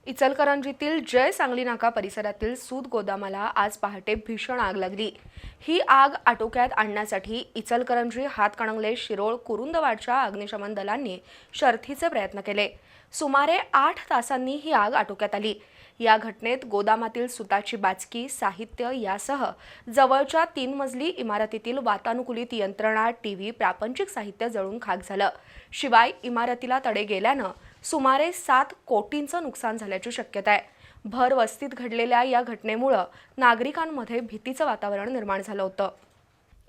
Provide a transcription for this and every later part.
इचलकरंजीतील जय सांगली नाका परिसरातील सूत गोदामाला आज पहाटे भीषण आग लागली। ही आग आटोक्यात आणण्यासाठी इचलकरंजी, हातकणंगले, शिरोळ, कुरुंदवाडच्या अग्निशमन दलांनी शर्थीचे प्रयत्न केले। सुमारे 8 तासांनी ही आग आटोक्यात आली। या घटनेत गोदामातील सुताची बाचकी, साहित्य यासह जवळच्या 3 मजली इमारतीतील वातानुकूलित यंत्रणा, टीव्ही, प्रापंचिक साहित्य जळून खाक झालं। शिवाय इमारतीला तडे गेल्यानं सुमारे 7 कोटींचं नुकसान झाल्याची शक्यता आहे। भर वस्तीत घडलेल्या या घटनेमुळे नागरिकांमध्ये भीतीचं वातावरण निर्माण झालं होतं।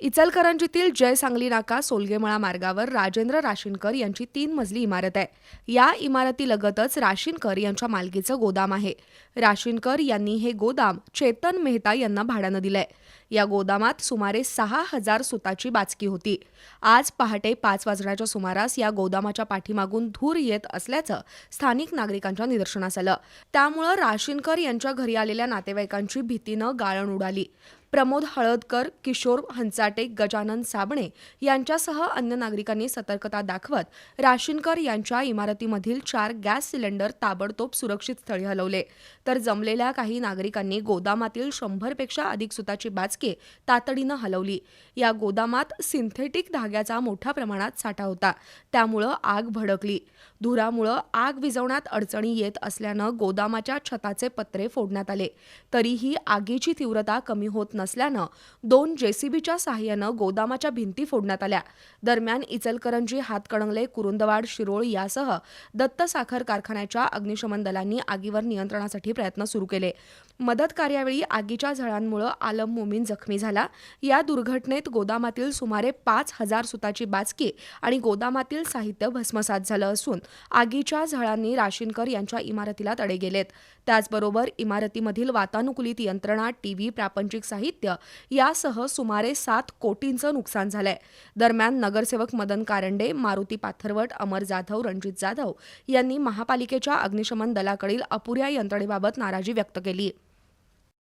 इचलकरंजीतील जय सांगली नाका सोलगेमळा मार्गावर राजेंद्र राशीनकर यांची 3 मजली इमारत आहे। या इमारतीलगतच राशीनकर यांच्या मालकीचं गोदाम आहे। राशीनकर यांनी हे गोदाम चेतन मेहता यांना भाड्यानं दिलंय। या गोदामात सुमारे 6,000 सुताची बाचकी होती। आज पहाटे 5 वाजण्याच्या सुमारास या गोदामाच्या पाठीमागून धूर येत असल्याचं स्थानिक नागरिकांच्या निदर्शनास आलं। त्यामुळे राशीनकर यांच्या घरी आलेल्या नातेवाईकांची भीतीनं गाळण उडाली। प्रमोद हळदकर, किशोर हंचाटे, गजानन साबणे यांच्यासह अन्य नागरिकांनी सतर्कता दाखवत राशीनकर यांच्या इमारतीमधील 4 गॅस सिलेंडर ताबडतोब सुरक्षित स्थळी हलवले। तर जमलेल्या काही नागरिकांनी गोदामातील 100 पेक्षा अधिक सुताची बाचके तातडीनं हलवली। या गोदामात सिंथेटिक धाग्याचा मोठ्या प्रमाणात साठा होता, त्यामुळं आग भडकली। धुरामुळं आग विझवण्यात अडचणी येत असल्यानं गोदामाच्या छताचे पत्रे फोडण्यात आले। तरीही आगीची तीव्रता कमी होत नसल्यानं 2 जेसीबीच्या सहाय्यानं गोदामाच्या भिंती फोडण्यात आल्या। दरम्यान इचलकरंजी, हातकणंगले, कुरुंदवाड, शिरोळ यासह दत्त साखर कारखान्याच्या अग्निशमन दलांनी आगीवर नियंत्रणासाठी प्रयत्न सुरू केले। मदत कार्यावेळी आगीच्या झळांमुळे आलम मोमीन जखमी झाला। या दुर्घटनेत गोदामातील सुमारे 5,000 सुताची बाचकी आणि गोदामातील साहित्य भस्मसात झालं असून आगीच्या झळांनी राशीनकर यांच्या इमारतीला तडे गेलेत। त्याचबरोबर इमारतीमधील वातानुकूलित यंत्रणा, टीव्ही, प्रापंचिक साहित्य यासह सुमारे 7 कोटींचं नुकसान झालंय। दरम्यान नगरसेवक मदन कारंडे, मारुती पाथरवट, अमर जाधव, रणजित जाधव यांनी महापालिकेच्या अग्निशमन दलाकडील अपुऱ्या यंत्रणेबाबत नाराजी व्यक्त केली।